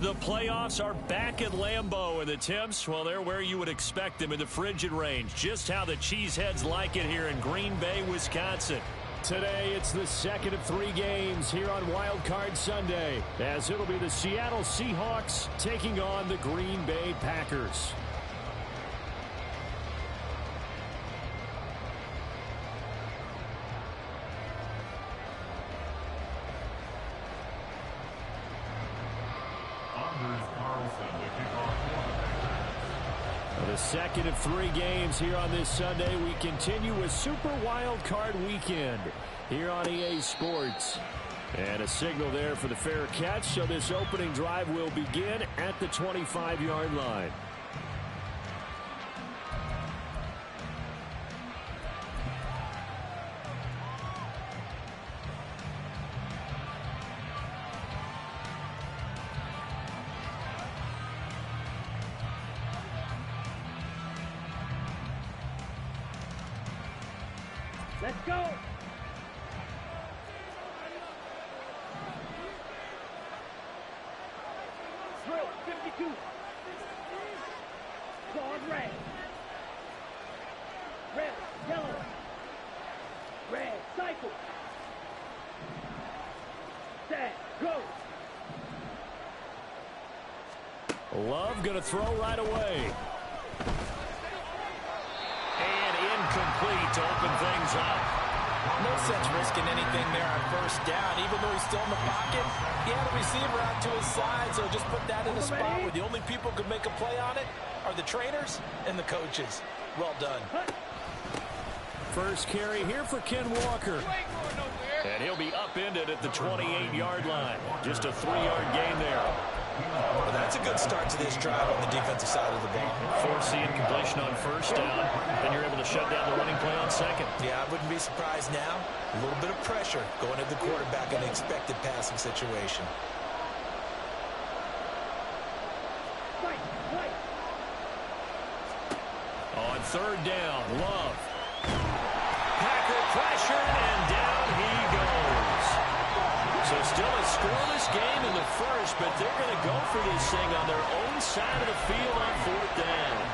The playoffs are back at Lambeau, and the temps, well, they're where you would expect them in the frigid range. Just how the Cheeseheads like it here in Green Bay, Wisconsin. Today, it's the second of 3 games here on Wild Card Sunday, as it'll be the Seattle Seahawks taking on the Green Bay Packers. The second of 3 games here on this Sunday. We continue with Super Wild Card Weekend here on EA Sports. And a signal there for the fair catch, so this opening drive will begin at the 25-yard line. Let's go! Drill, 52. Guard red. Red, yellow. Red, cycle. Set, go. Love going to throw right away. Incomplete to open things up. No sense risking anything there on first down. Even though he's still in the pocket, he had a receiver out to his side, so just put that in a spot where the only people who could make a play on it are the trainers and the coaches. Well done. First carry here for Ken Walker. And he'll be upended at the 28-yard line. Just a 3-yard gain there. Well, that's a good start to this drive on the defensive side of the ball. Force the incompletion on first down, and you're able to shut down the running play on second. Yeah, I wouldn't be surprised now. A little bit of pressure going at the quarterback in an expected passing situation. On third down, Love. Packer pressure, and down he goes. So still a scoreless game in the first, but they're going to go for this thing on their own side of the field on fourth down.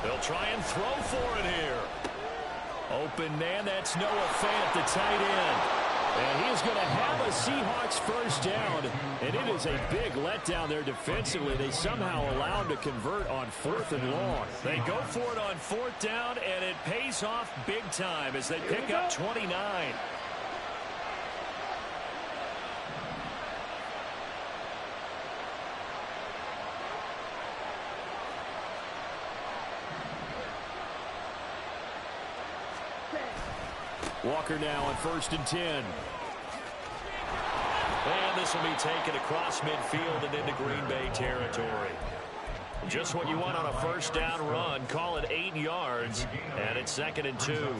They'll try and throw for it here. Open man, that's Noah Fant, the tight end. And he is going to have a Seahawks first down. And it is a big letdown there defensively. They somehow allow him to convert on 4th and long. They go for it on 4th down, and it pays off big time as they pick up 29. Walker now on 1st and 10. And this will be taken across midfield and into Green Bay territory. Just what you want on a first down run. Call it 8 yards, and it's 2nd and 2.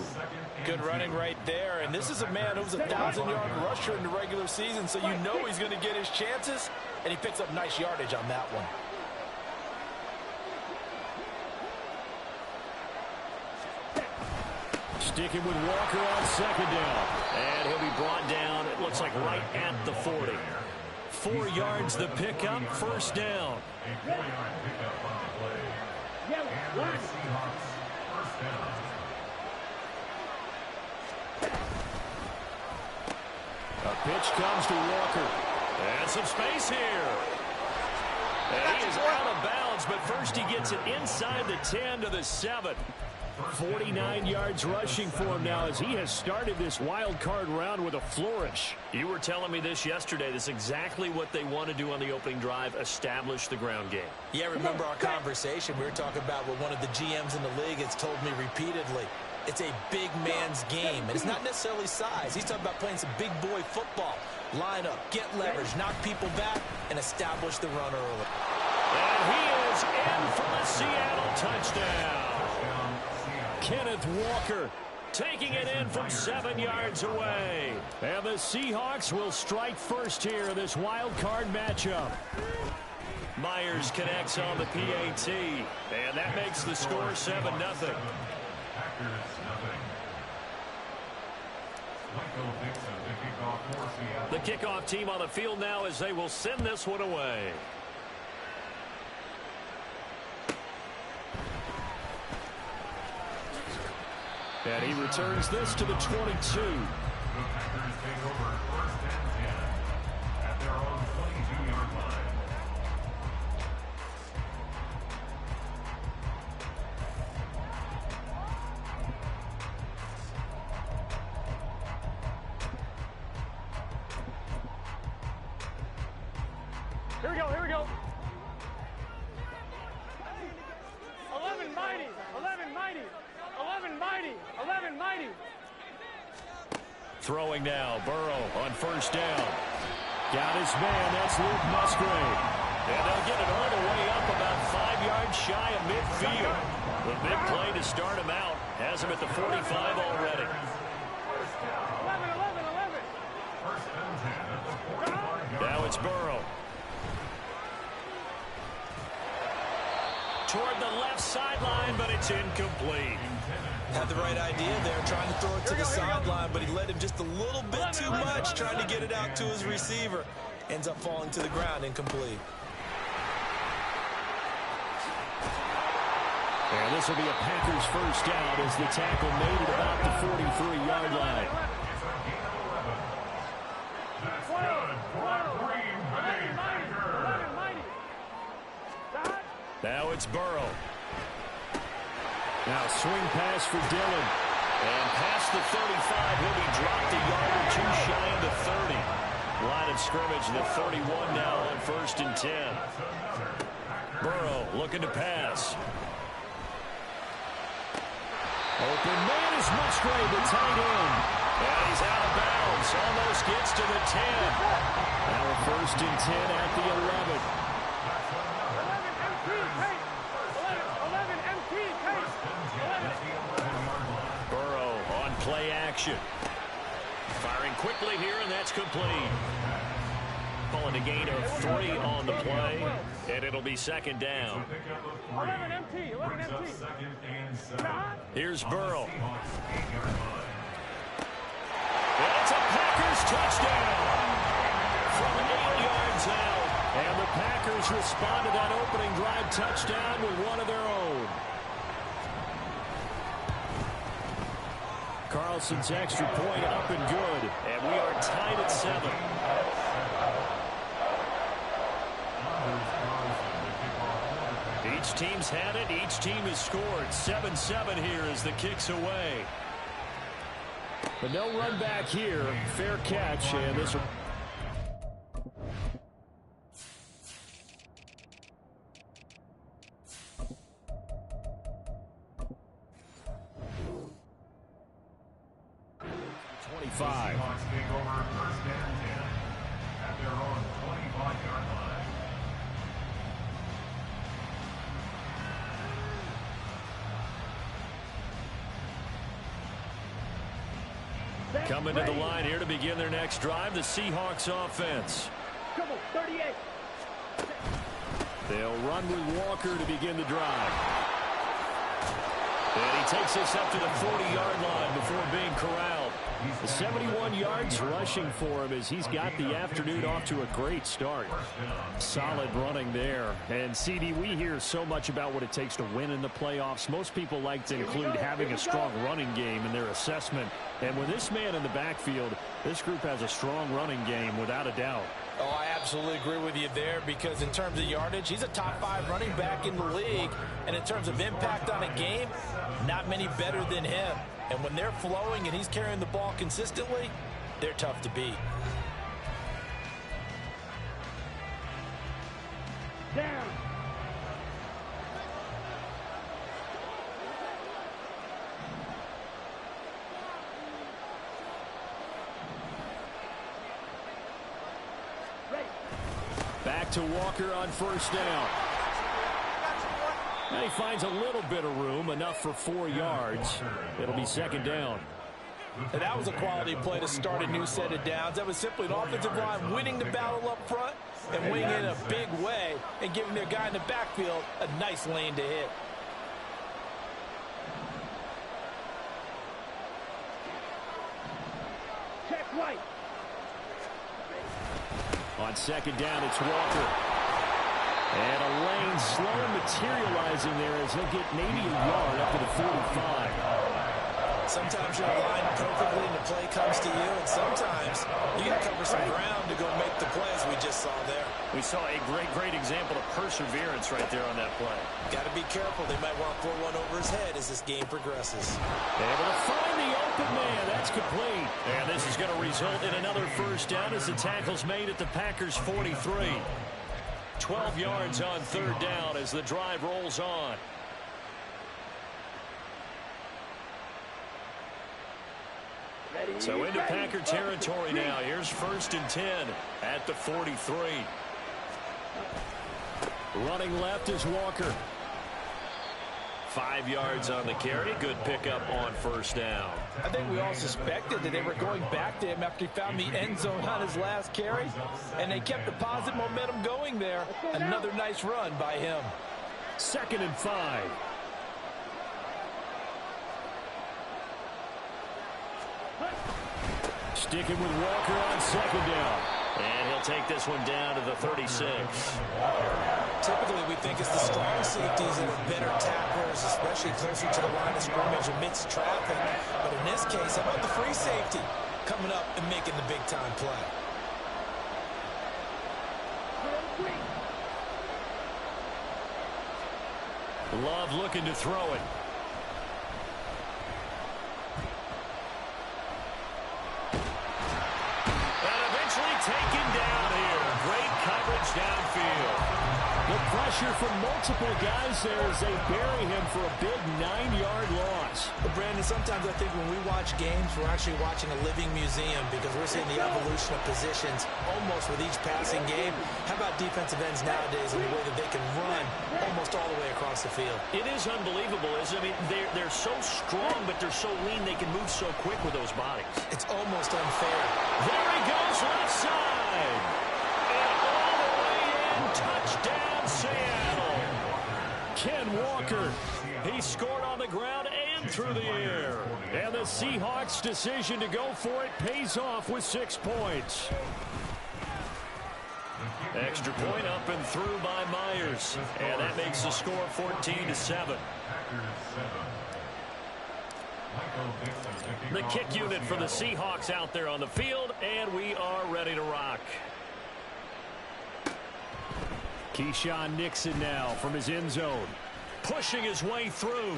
Good running right there. And this is a man who's a 1,000-yard rusher in the regular season, so you know he's going to get his chances, and he picks up nice yardage on that one. Sticking with Walker on 2nd down. And he'll be brought down, it looks like right at the 40. 4 yards the pickup, first down. A pitch comes to Walker. And some space here. And he is out of bounds, but first he gets it inside the 10 to the 7. 49 yards rushing for him now as he has started this wild card round with a flourish. You were telling me this yesterday. This is exactly what they want to do on the opening drive, establish the ground game. Yeah, remember our conversation. We were talking about what one of the GMs in the league has told me repeatedly. It's a big man's game, and it's not necessarily size. He's talking about playing some big boy football. Line up, get leverage, knock people back, and establish the run early. And he is in for the Seattle touchdown. Kenneth Walker taking it in from 7 yards away. And the Seahawks will strike first here in this wild card matchup. Myers connects on the PAT, and that makes the score 7-0. The kickoff team on the field now as they will send this one away. And he returns this to the 22. Here we go. 11 mighty, 11 mighty, 11 mighty, 11 mighty. Throwing now, Burrow on first down. Got his man, that's Luke Musgrave. And they'll get it all the way up about 5 yards shy of midfield. The big play to start him out. Has him at the 45 already. 11. Now it's Burrow. Toward the left sideline, but it's incomplete. Had the right idea there, trying to throw it to the sideline, but he led him just a little bit too much, trying to get it out to his receiver. Ends up falling to the ground, incomplete. And this will be a Packers first down as the tackle made it about the 43-yard line. Now it's Burrow. Now swing pass for Dillon. And past the 35, he'll be dropped a yard or two shy of the 30. Line of scrimmage, the 31 now on 1st and 10. Burrow looking to pass. Open man is Musgrave, the tight end. And he's out of bounds. Almost gets to the 10. Now a 1st and 10 at the 11. 11 MT, Burrow on play action. Firing quickly here, and that's complete. Calling a gain of 3 on the play, and it'll be 2nd down. 11 MT. Here's Burrow. And it's a Packers touchdown from 8 yards out. And the Packers respond to that opening drive touchdown with one of their own. Carlson's extra point up and good. And we are tied at 7. Each team's had it. Each team has scored. 7-7 here as the kick's away. But no run back here. Fair catch. And this will... Coming to the line here to begin their next drive, the Seahawks offense. Come on, 38. They'll run with Walker to begin the drive. And he takes this up to the 40-yard line before being corralled. The 71 yards rushing for him as he's got the afternoon off to a great start. Solid running there. And, CD, we hear so much about what it takes to win in the playoffs. Most people like to include having a strong running game in their assessment. And with this man in the backfield, this group has a strong running game without a doubt. Oh, I absolutely agree with you there because in terms of yardage, he's a top 5 running back in the league. And in terms of impact on a game, not many better than him. And when they're flowing and he's carrying the ball consistently, they're tough to beat. Down. back to Walker on first down. And he finds a little bit of room, enough for 4 yards. It'll be second down. And that was a quality play to start a new set of downs. That was simply an offensive line winning the battle up front and winning in a big way and giving their guy in the backfield a nice lane to hit. Check right. On second down, it's Walker. And a lane slow materializing there as he'll get maybe a yard up to the 45. Sometimes you're aligned perfectly and the play comes to you, and sometimes you got to cover some ground to go make the play, as we just saw there. We saw a great example of perseverance right there on that play. Got to be careful. They might want to throw one over his head as this game progresses. Able to find the open man. That's complete. And this is going to result in another first down as the tackle's made at the Packers' 43. 12 yards on third down as the drive rolls on. So into Packer territory now. Here's 1st and 10 at the 43. Running left is Walker. 5 yards on the carry. Good pickup on first down. I think we all suspected that they were going back to him after he found the end zone on his last carry, and they kept the positive momentum going there. Another nice run by him. 2nd and 5. Sticking with Walker on second down. And he'll take this one down to the 36. Typically, we think it's the strong safeties that are better tacklers, especially closer to the line of scrimmage amidst traffic. But in this case, how about the free safety coming up and making the big-time play? Love looking to throw it. Taken down here. Great coverage downfield. The pressure from multiple guys there as they bury him for a big 9-yard loss. But Brandon, sometimes I think when we watch games, we're actually watching a living museum because we're seeing the evolution of positions almost with each passing game. How about defensive ends nowadays and the way that they can run almost all the way across the field? It is unbelievable, isn't it? I mean, they're so strong, but they're so lean they can move so quick with those bodies. It's almost unfair. There he goes, left side. And all the way in, touchdown, Seattle. Ken Walker, he scored on the ground and through the air. And the Seahawks' decision to go for it pays off with 6 points. Extra point up and through by Myers. And that makes the score 14-7. The kick unit for the Seahawks out there on the field, and we are ready to rock. Keyshawn Nixon now from his end zone, pushing his way through.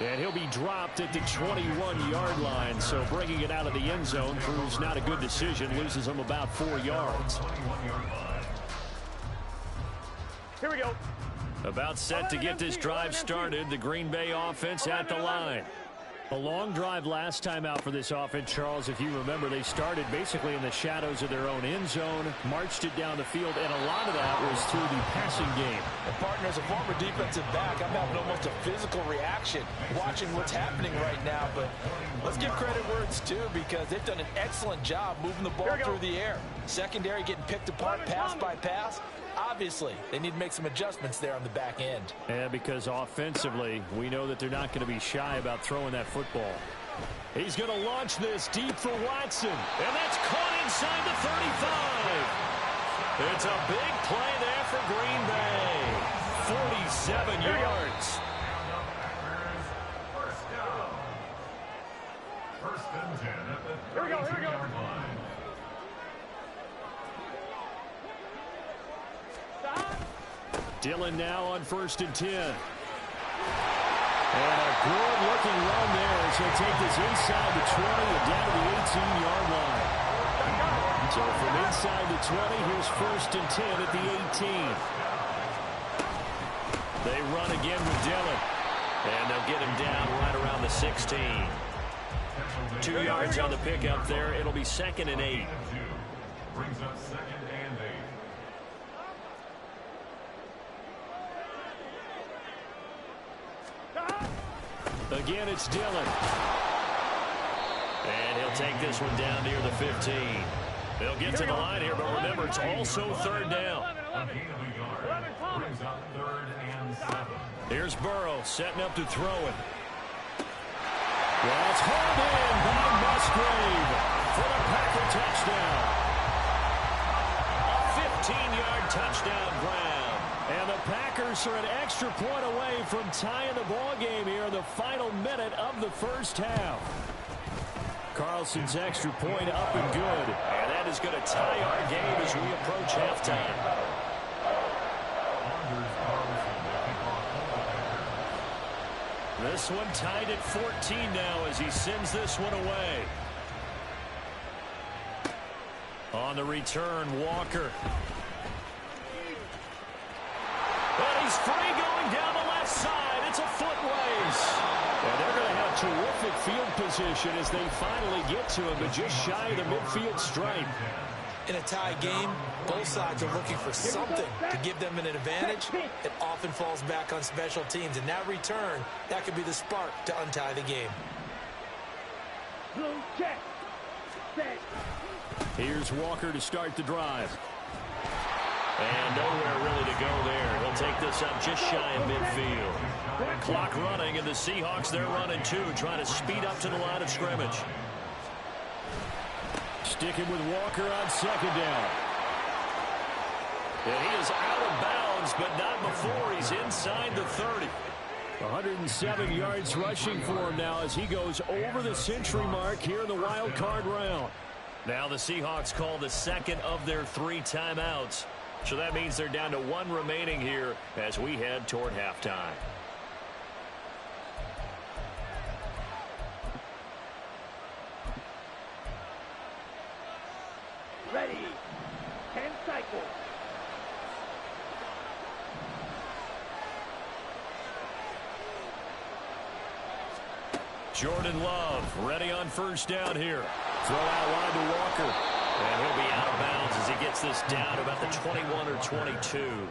And he'll be dropped at the 21-yard line, so bringing it out of the end zone proves not a good decision, loses him about 4 yards. Here we go. About set to get this drive started, the Green Bay offense at the line. A long drive last time out for this offense, Charles. If you remember, they started basically in the shadows of their own end zone, marched it down the field, and a lot of that was through the passing game. And partner, as a former defensive back, I'm having almost a physical reaction watching what's happening right now. But let's give credit where it's due because they've done an excellent job moving the ball through the air. Secondary getting picked apart pass by pass. Obviously, they need to make some adjustments there on the back end. Yeah, because offensively, we know that they're not going to be shy about throwing that football. He's going to launch this deep for Watson, and that's caught inside the 35. It's a big play there for Green Bay. 47 yards. Here we go, here we go. Dillon now on 1st and 10. And a good-looking run there as he'll take this inside the 20 and down to the 18-yard line. So from inside the 20, here's 1st and 10 at the 18. They run again with Dillon. And they'll get him down right around the 16. 2 yards on the pickup there. It'll be 2nd and 8. Brings up 2nd and 8. again, it's Dillon. And he'll take this one down near the 15. They'll get to the line here, but remember, it's also third down. Here's Burrow setting up to throw it. That's hauled in by Musgrave for the Packer touchdown. A 15-yard touchdown grab. And the Packers are an extra point away from tying the ball game here in the final minute of the first half. Carlson's extra point up and good. And that is going to tie our game as we approach halftime. This one tied at 14 now as he sends this one away. On the return, Walker. And he's free going down the left side. It's a foot race. And they're going to have terrific field position as they finally get to him, but just shy of the midfield stripe. In a tie game, both sides are looking for something to give them an advantage. It often falls back on special teams. In that return, that could be the spark to untie the game. Blue check. Set. Here's Walker to start the drive. And nowhere really to go there. He'll take this up just shy of midfield. Clock running, and the Seahawks, they're running too, trying to speed up to the line of scrimmage. Sticking with Walker on second down. And he is out of bounds, but not before he's inside the 30. 107 yards rushing for him now as he goes over the century mark here in the wild card round. Now the Seahawks call the second of their 3 timeouts. So that means they're down to 1 remaining here as we head toward halftime. Ready. 10 cycles. Jordan Love ready on first down here. Throw out wide to Walker. And he'll be out of bounds as he gets this down about the 21 or 22.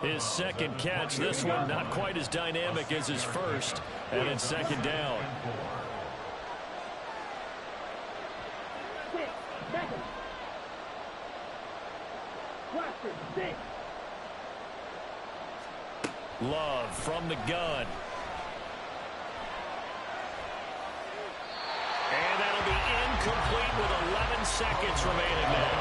His second catch, this one not quite as dynamic as his first. And it's second down. 6 seconds. Watcher, 6. Love from the gun. And that'll be incomplete with 11 seconds remaining now.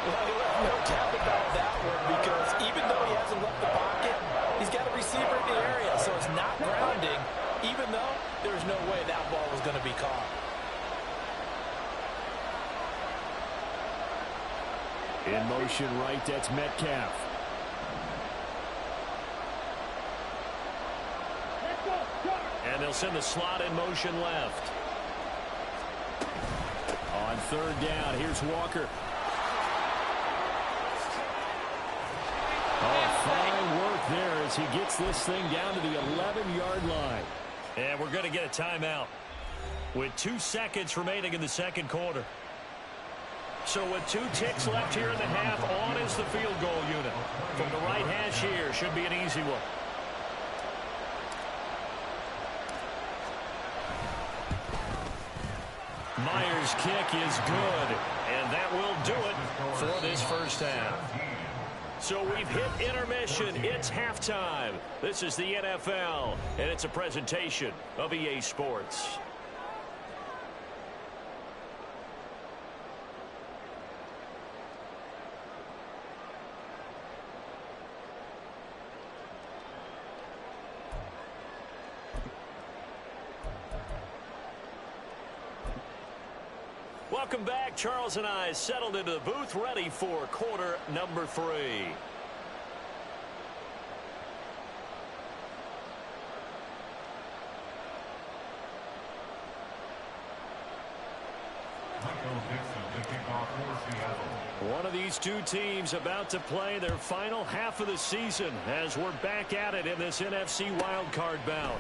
Well, you have no doubt about that one because even though he hasn't left the pocket, he's got a receiver in the area, so it's not grounding, even though there's no way that ball was going to be caught. In motion right, that's Metcalf. Let's go. Start. And they'll send the slot in motion left. On third down, here's Walker. Oh, fine work there as he gets this thing down to the 11-yard line. And we're going to get a timeout with 2 seconds remaining in the second quarter. So with 2 ticks left here in the half, on is the field goal unit. From the right hash here, should be an easy one. Myers' kick is good, and that will do it for this first half. So we've hit intermission. It's halftime. This is the NFL, and it's a presentation of EA Sports. Welcome back. Charles and I settled into the booth, ready for quarter number 3. One of these 2 teams about to play their final half of the season as we're back at it in this NFC wildcard bout.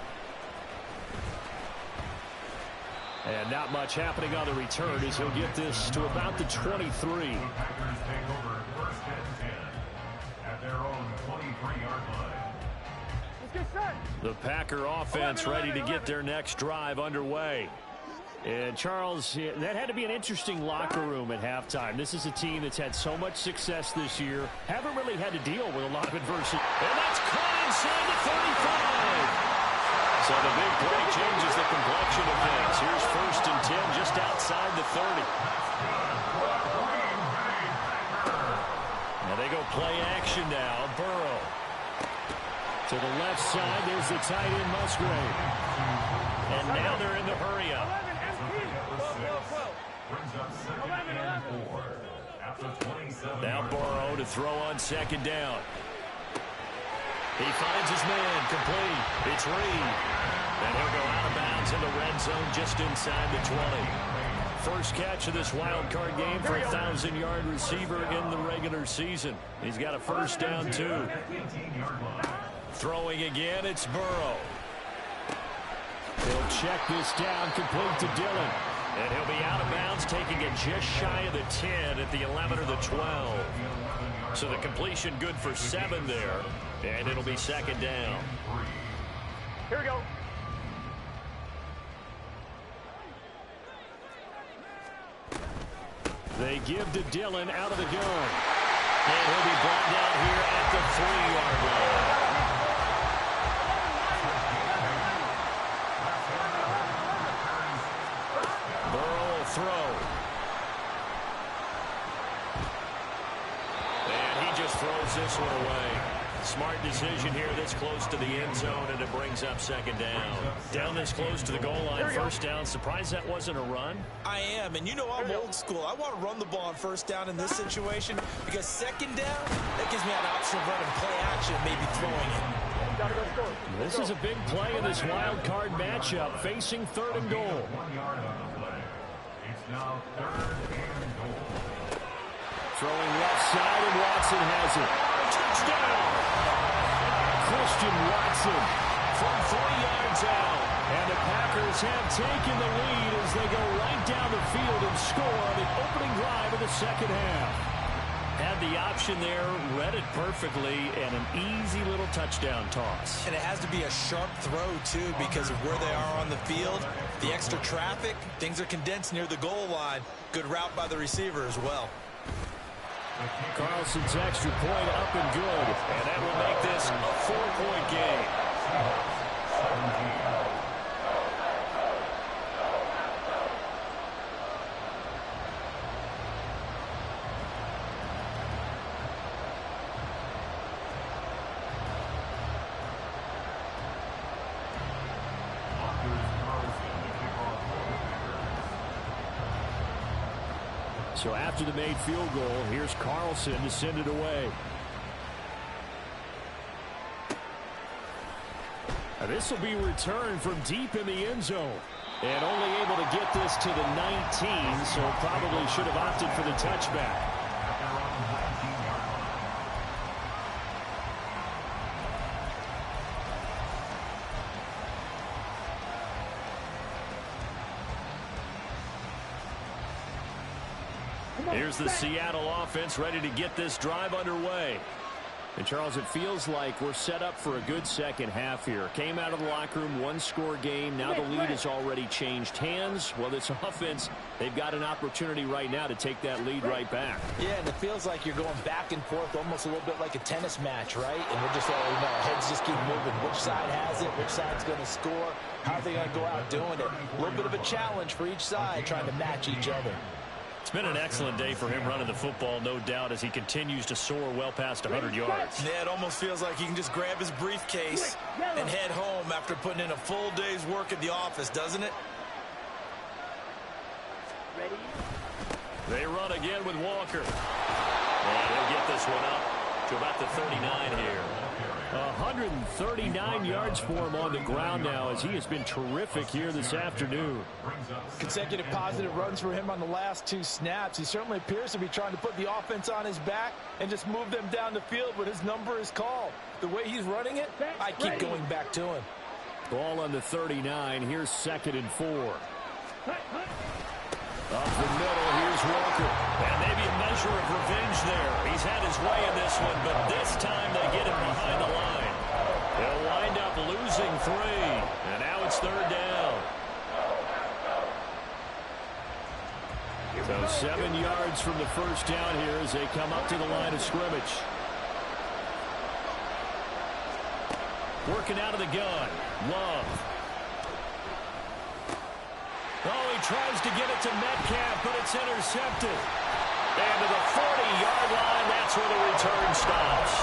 And not much happening on the return as he'll get this to about the 23. Packers take over first and 10 at their own 23-yard line. Get set. The Packer offense ready to get their next drive underway. And, Charles, that had to be an interesting locker room at halftime. This is a team that's had so much success this year. Haven't really had to deal with a lot of adversity. And that's caught inside the 35. So the big play changes the complexion of things. Here's 1st and 10 just outside the 30. Now they go play action now. Burrow. To the left side, there's the tight end Musgrave. And now they're in the hurry up. 11, Now Burrow to throw on 2nd down. He finds his man, complete. It's Reed. And he'll go out of bounds in the red zone just inside the 20. First catch of this wild card game for a 1,000-yard receiver in the regular season. He's got a 1st down, too. Throwing again, it's Burrow. He'll check this down, complete to Dillon. And he'll be out of bounds, taking it just shy of the 10 at the 11 or the 12. So the completion good for 7 there. And it'll be 2nd down. Here we go. They give to Dillon out of the gun. And he'll be brought down here at the 3-yard line. Burrow will throw. And he just throws this one away. Smart decision here this close to the end zone, and it brings up 2nd down. Down this close to the goal line, 1st down. Surprised that wasn't a run? I am, and you know I'm old school. I want to run the ball on 1st down in this situation because 2nd down, that gives me an option of running play action, maybe throwing it. This is a big play in this wild card matchup, facing 3rd and goal. Throwing left side, and Watson has it. Touchdown! Christian Watson from 3 yards out. And the Packers have taken the lead as they go right down the field and score on the opening drive of the 2nd half. Had the option there, read it perfectly, and an easy little touchdown toss. And it has to be a sharp throw, too, because of where they are on the field. The extra traffic, things are condensed near the goal line. Good route by the receiver as well. Carlson's extra point up and good. And that will make this a 4-point game. So after the made field goal, here's Carlson to send it away. Now this will be returned from deep in the end zone. And only able to get this to the 19, so probably should have opted for the touchback. Here's the Seattle offense ready to get this drive underway. And, Charles, it feels like we're set up for a good second half here. Came out of the locker room, 1-score game. Now the lead has already changed hands. Well, this offense, they've got an opportunity right now to take that lead right back. Yeah, and it feels like you're going back and forth almost a little bit like a tennis match, right? And we're just, heads just keep moving. Which side has it? Which side's going to score? How are they going to go out doing it? A little bit of a challenge for each side trying to match each other. It's been an excellent day for him running the football, no doubt, as he continues to soar well past 100 yards. Yeah, it almost feels like he can just grab his briefcase and head home after putting in a full day's work at the office, doesn't it? Ready? They run again with Walker. And he'll get this one up to about the 39 here. 139 yards for him on the ground now, as he has been terrific here this afternoon. Consecutive positive runs for him on the last 2 snaps. He certainly appears to be trying to put the offense on his back and just move them down the field when his number is called. The way he's running it, I keep going back to him. Ball on the 39. Here's 2nd and 4. Up the middle, here's Walker. And maybe a measure of revenge there. He's had his way in this one, but this time they get him behind the line. He'll wind up up losing 3. And now it's 3rd down. So 7 yards from the first down here as they come up to the line of scrimmage. Working out of the gun. Love. Oh, he tries to get it to Metcalf, but it's intercepted. And to the 40-yard line, that's where the return stops.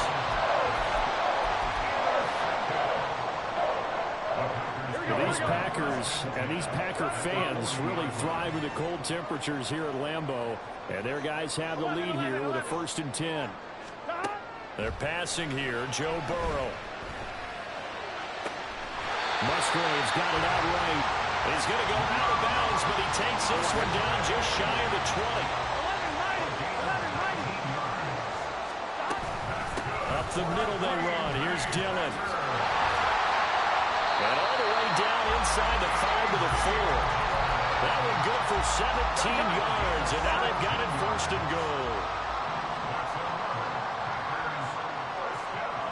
These Packers and these Packer fans really thrive with the cold temperatures here at Lambeau. And their guys have the lead here with a 1st and 10. They're passing here. Joe Burrow. Musgrave's got it out right. He's going to go out of bounds, but he takes this one down just shy of the 20. Up the middle they run. Here's Dillon. And all the way down inside the 5 to the 4. That one good for 17 yards, and now they've got it 1st and goal.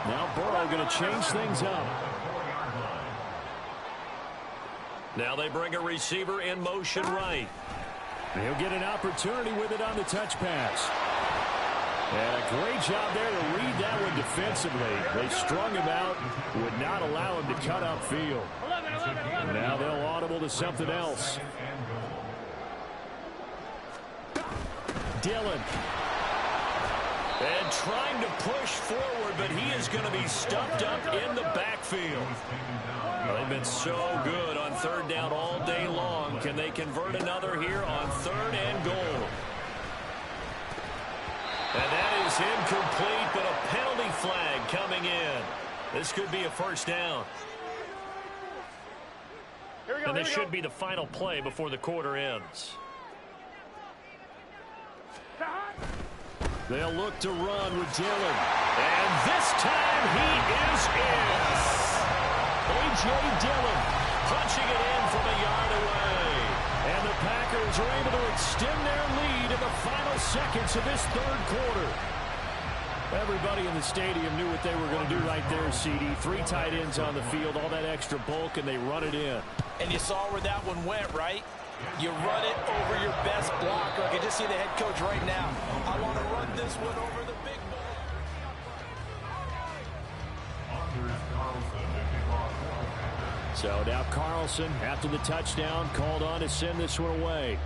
Now Burrow going to change things up. Now they bring a receiver in motion right. He'll get an opportunity with it on the touch pass. And a great job there to read that one defensively. They strung him out, would not allow him to cut upfield. Now they'll audible to something else. Dillon. And trying to push forward, but he is going to be stuffed up in the backfield. Well, they've been so good on 3rd down all day long. Can they convert another here on 3rd and goal? And that is incomplete, but a penalty flag coming in. This could be a 1st down. And this should be the final play before the quarter ends. They'll look to run with Dillon. And this time he is in. A.J. Dillon punching it in from a yard away. And the Packers are able to extend their lead in the final seconds of this 3rd quarter. Everybody in the stadium knew what they were going to do right there, CD. 3 tight ends on the field, all that extra bulk, and they run it in. And you saw where that one went, right? You run it over your best blocker. I can just see the head coach right now. I want to run this one over the big ball. So now Carlson, after the touchdown, called on to send this one away.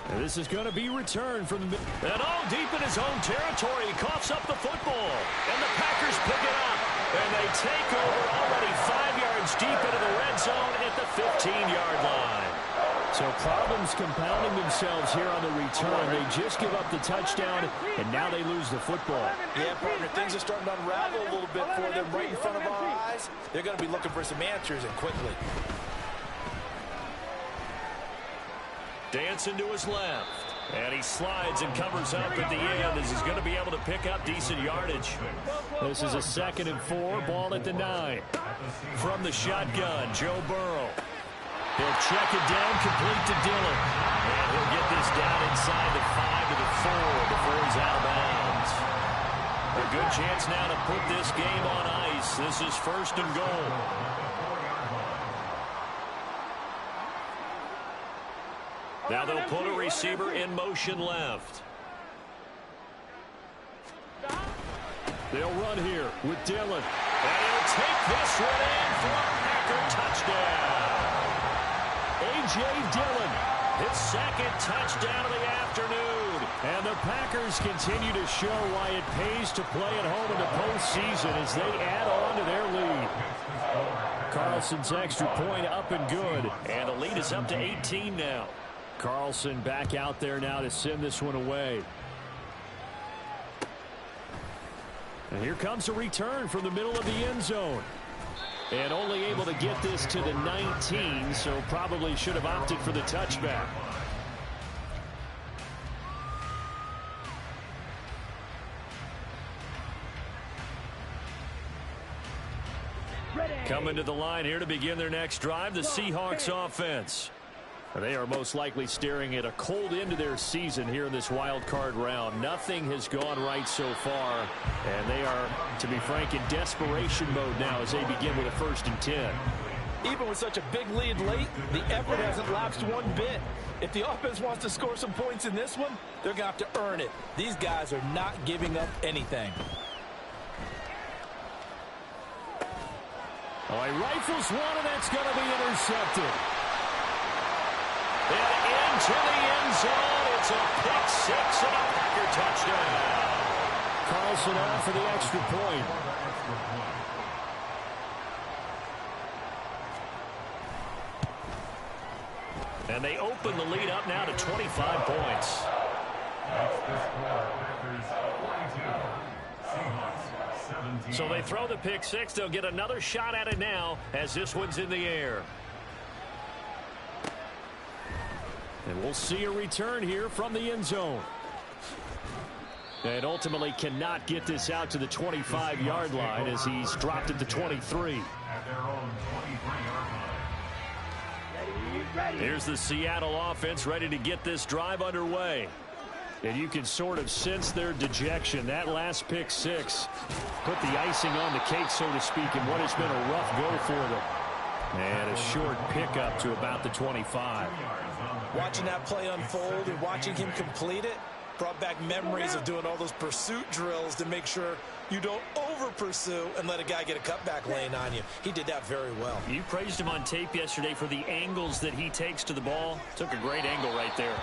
And this is going to be returned from the... And all deep in his own territory, he coughs up the football. And the Packers pick it up. And they take over already 5 yards deep into the red zone at the 15-yard line. So problems compounding themselves here on the return. They just give up the touchdown, and now they lose the football. Yeah, partner, things are starting to unravel a little bit for them right in front of our eyes. They're going to be looking for some answers, and quickly. Dancing to his left. And he slides and covers up at the end as he's going to be able to pick up decent yardage. This is a 2nd and 4, ball at the 9. From the shotgun, Joe Burrow. He'll check it down, complete to Dillon. And he'll get this down inside the 5 to the 4 before he's out of bounds. A good chance now to put this game on ice. This is 1st and goal. Now they'll put a receiver in motion left. They'll run here with Dillon. And he'll take this one in for a Packer touchdown. A.J. Dillon, his 2nd touchdown of the afternoon. And the Packers continue to show why it pays to play at home in the postseason as they add on to their lead. Carlson's extra point up and good. And the lead is up to 18 now. Carlson back out there now to send this one away. And here comes a return from the middle of the end zone. And only able to get this to the 19, so probably should have opted for the touchback. Coming to the line here to begin their next drive, the Seahawks offense. They are most likely staring at a cold end to their season here in this wild card round. Nothing has gone right so far, and they are, to be frank, in desperation mode now as they begin with a 1st and 10. Even with such a big lead late, the effort hasn't lapsed one bit. If the offense wants to score some points in this one, they're going to have to earn it. These guys are not giving up anything. Oh, he rifles one, and that's going to be intercepted. And into the end zone. It's a pick six and a Packer touchdown. Carlson on for the extra point. And they open the lead up now to 25 points. So they throw the pick six. They'll get another shot at it now as this one's in the air. And we'll see a return here from the end zone. And ultimately cannot get this out to the 25-yard line as he's dropped at the 23. Here's the Seattle offense ready to get this drive underway. And you can sort of sense their dejection. That last pick six put the icing on the cake, so to speak, in what has been a rough go for them. And a short pickup to about the 25. Watching that play unfold and watching him complete it brought back memories of doing all those pursuit drills to make sure you don't over-pursue and let a guy get a cutback lane on you. He did that very well. You praised him on tape yesterday for the angles that he takes to the ball. Took a great angle right there.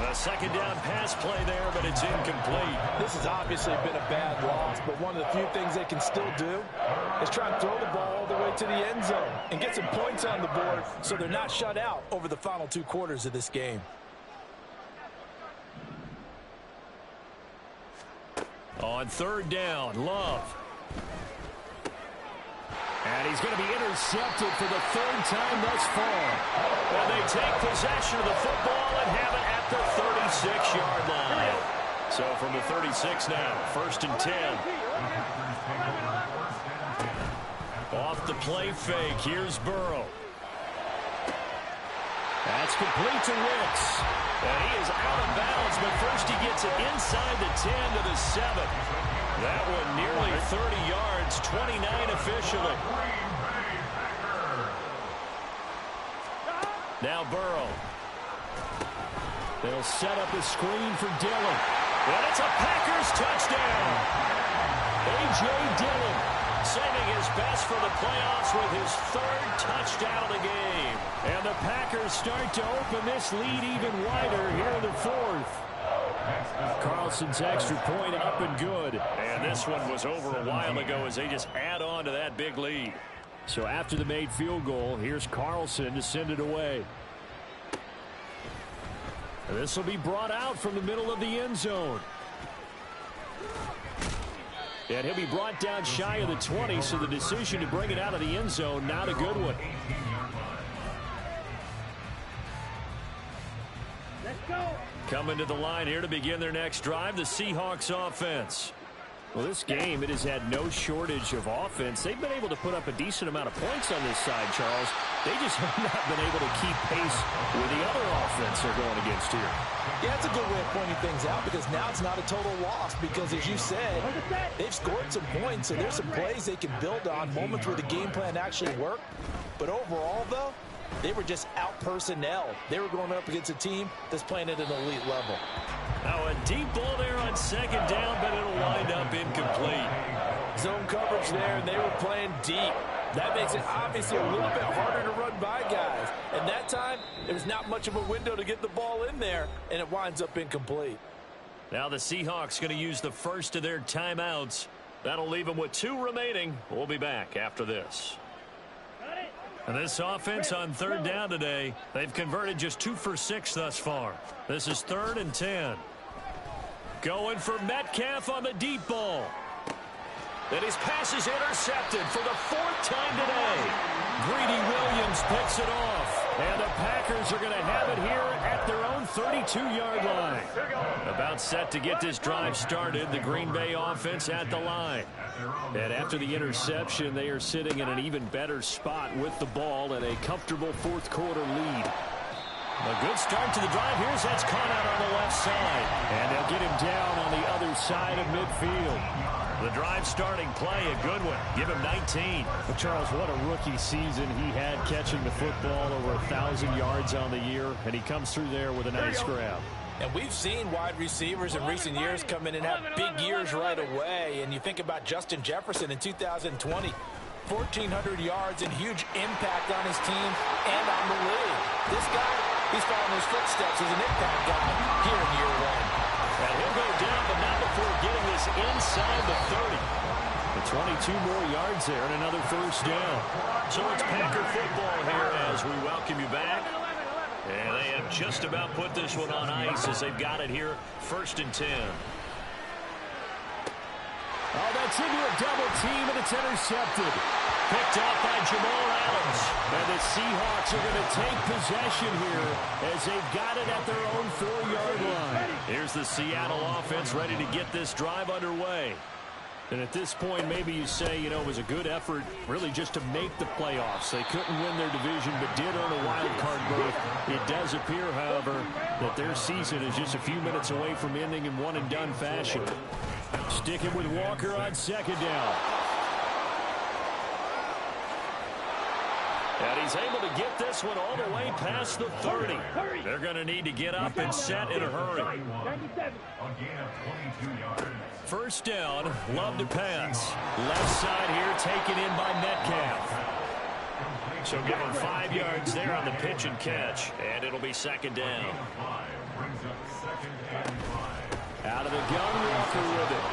A second down pass play there, but it's incomplete. This has obviously been a bad loss, but one of the few things they can still do is try and throw the ball all the way to the end zone and get some points on the board so they're not shut out over the final 2 quarters of this game. On 3rd down, Love. And he's going to be intercepted for the 3rd time thus far. And they take possession of the football and have it at the 36-yard line. So from the 36 now, 1st and 10. Off the play fake, here's Burrow. That's complete to Wicks. And he is out of bounds, but first he gets it inside the 10 to the 7. That one nearly 30 yards, 29 officially. Now Burrow. They'll set up a screen for Dillon. And it's a Packers touchdown. A.J. Dillon saving his best for the playoffs with his 3rd touchdown of the game. And the Packers start to open this lead even wider here in the 4th. Carlson's extra point up and good. And this one was over a while ago as they just add on to that big lead. So after the made field goal, here's Carlson to send it away. And this will be brought out from the middle of the end zone. And he'll be brought down shy of the 20, so the decision to bring it out of the end zone, not a good one. Let's go. Coming to the line here to begin their next drive, the Seahawks offense. Well, this game, it has had no shortage of offense. They've been able to put up a decent amount of points on this side, Charles. They just have not been able to keep pace with the other offense they're going against here. Yeah, that's a good way of pointing things out because now it's not a total loss because, as you said, they've scored some points, and there's some plays they can build on, moments where the game plan actually worked. But overall, though, they were just out-personnel. They were going up against a team that's playing at an elite level. Now a deep ball there on 2nd down, but it'll wind up incomplete. Zone coverage there, and they were playing deep. That makes it obviously a little bit harder to run by guys. And that time, there was not much of a window to get the ball in there, and it winds up incomplete. Now the Seahawks going to use the first of their timeouts. That'll leave them with 2 remaining. We'll be back after this. And this offense on 3rd down today, they've converted just 2 for 6 thus far. This is 3rd and 10. Going for Metcalf on the deep ball. And his pass is intercepted for the 4th time today. Greedy Williams picks it off. And the Packers are going to have it here at their own 32-yard line. About set to get this drive started, the Green Bay offense at the line. And after the interception, they are sitting in an even better spot with the ball and a comfortable 4th quarter lead. good start to the drive. That's caught out on the left side. And they'll get him down on the other side of midfield. The drive starting play, a good one. Give him 19. Well, Charles, what a rookie season he had catching the football, over 1,000 yards on the year, and he comes through there with a nice grab. And we've seen wide receivers in recent years come in and have big years right away. And you think about Justin Jefferson in 2020, 1,400 yards and huge impact on his team and on the league. This guy, he's following his footsteps as an impact guy here in year one. And he'll go down, but not before getting this inside the 30. The 22 more yards there and another first down. So it's Packer football here as we welcome you back. And they have just about put this one on ice as they've got it here, 1st and 10. Oh, that's into a double team, and it's intercepted. Picked off by Jamal Adams. And the Seahawks are going to take possession here as they've got it at their own 4-yard line. Here's the Seattle offense ready to get this drive underway. And at this point, maybe you say, it was a good effort really just to make the playoffs. They couldn't win their division but did earn a wild card berth. It does appear, however, that their season is just a few minutes away from ending in one-and-done fashion. Sticking with Walker on 2nd down. And he's able to get this one all the way past the 30. They're going to need to get up and set in a hurry. 1st down, Love to pass. Left side here taken in by Metcalf. So give him 5 yards there on the pitch and catch. And it'll be 2nd down. Out of the gun, Walker with it.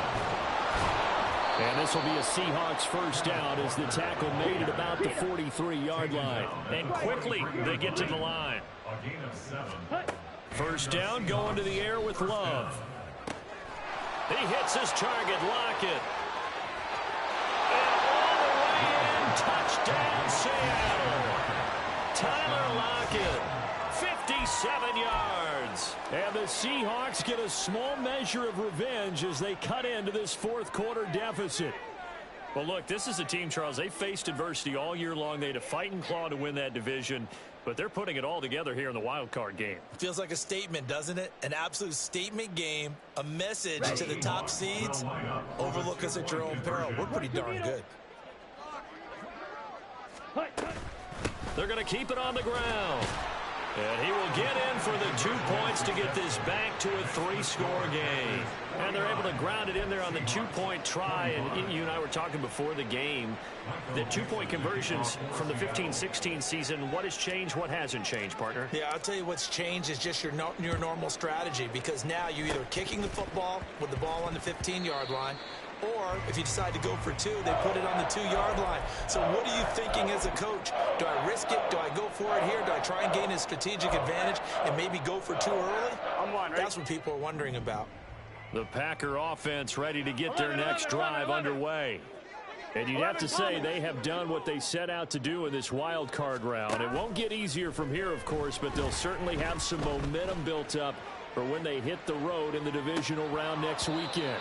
And this will be a Seahawks 1st down as the tackle made at about the 43-yard line. And quickly they get to the line. 1st down, going to the air with Love. He hits his target, Lockett. And all the way in, touchdown Seattle. Tyler Lockett, 57 yards. And the Seahawks get a small measure of revenge as they cut into this 4th quarter deficit. Well, look, this is a team, Charles. They faced adversity all year long. They had to fight and claw to win that division, but they're putting it all together here in the wild card game. Feels like a statement, doesn't it? An absolute statement game, a message to the top seeds. Overlook us at your own peril. We're pretty darn good. They're going to keep it on the ground. And he will get in for the 2 points to get this back to a 3-score game. And they're able to ground it in there on the 2-point try. And you and I were talking before the game. The 2-point conversions from the 15-16 season, what has changed, what hasn't changed, partner? Yeah, I'll tell you what's changed is just your normal strategy, because now you're either kicking the football with the ball on the 15-yard line, or if you decide to go for 2, they put it on the 2-yard line. So what are you thinking as a coach? Do I risk it? Do I go for it here? Do I try and gain a strategic advantage and maybe go for 2 early? That's what people are wondering about. The Packer offense ready to get their next drive underway. And you'd have to say they have done what they set out to do in this wild card round. It won't get easier from here, of course, but they'll certainly have some momentum built up for when they hit the road in the divisional round next weekend.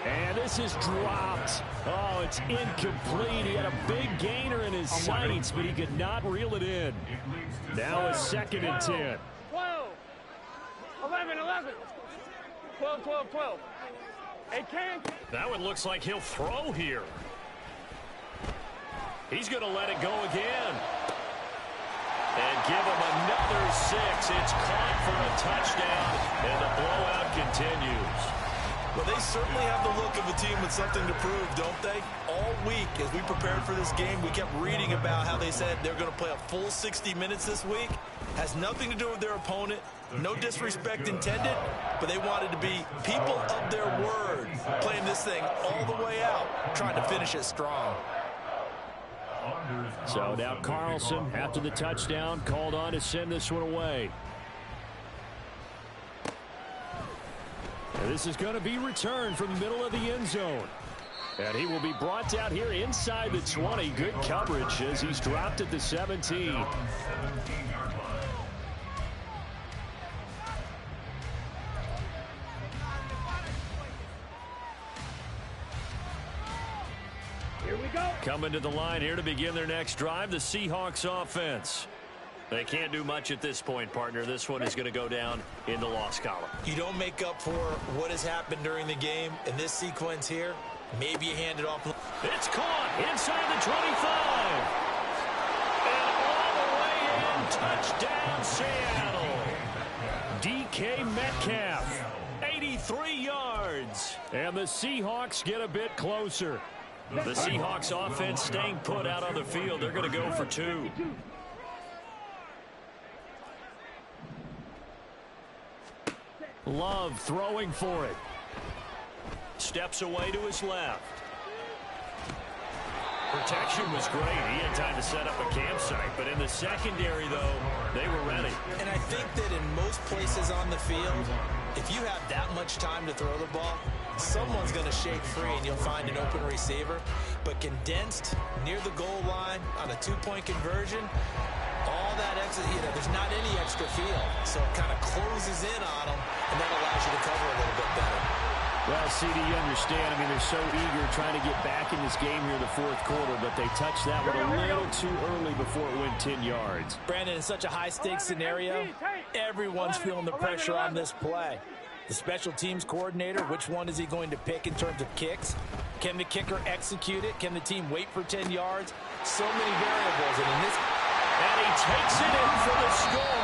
And this is dropped. Oh, it's incomplete. He had a big gainer in his sights, but he could not reel it in. Now a 2nd and 10. 12, 11, 11, 12, 12, 12. Hey, Cam. That one looks like he'll throw here. He's going to let it go again. And give him another 6. It's caught for a touchdown, and the blowout continues. Well, they certainly have the look of a team with something to prove, don't they? All week, as we prepared for this game, we kept reading about how they said they're going to play a full 60 minutes this week. Has nothing to do with their opponent. No disrespect intended, but they wanted to be people of their word, playing this thing all the way out, trying to finish it strong. So now Carlson, after the touchdown, called on to send this one away. And this is going to be returned from the middle of the end zone. And he will be brought down here inside the 20. Good coverage as he's dropped at the 17. Here we go. Coming to the line here to begin their next drive, the Seahawks offense. They can't do much at this point, partner. This one is going to go down in the loss column. You don't make up for what has happened during the game in this sequence here. Maybe you hand it off. It's caught inside the 25. And all the way in. Touchdown, Seattle. DK Metcalf, 83 yards. And the Seahawks get a bit closer. The Seahawks offense staying put out on the field. They're going to go for 2. Love throwing for it. Steps away to his left. Protection was great. He had time to set up a campsite. But in the secondary, though, they were ready. And I think that in most places on the field, if you have that much time to throw the ball, someone's going to shake free and you'll find an open receiver. But condensed near the goal line on a 2-point conversion, all that extra, there's not any extra field. So it kind of closes in on them, and that allows you to cover a little bit better. Well, CD, you understand. I mean, they're so eager trying to get back in this game here in the fourth quarter, but they touched that one a little too early before it went 10 yards. Brandon, in such a high-stakes scenario, everyone's feeling the pressure on this play. The special teams coordinator, which one is he going to pick in terms of kicks? Can the kicker execute it? Can the team wait for 10 yards? So many variables. And he takes it in for the score.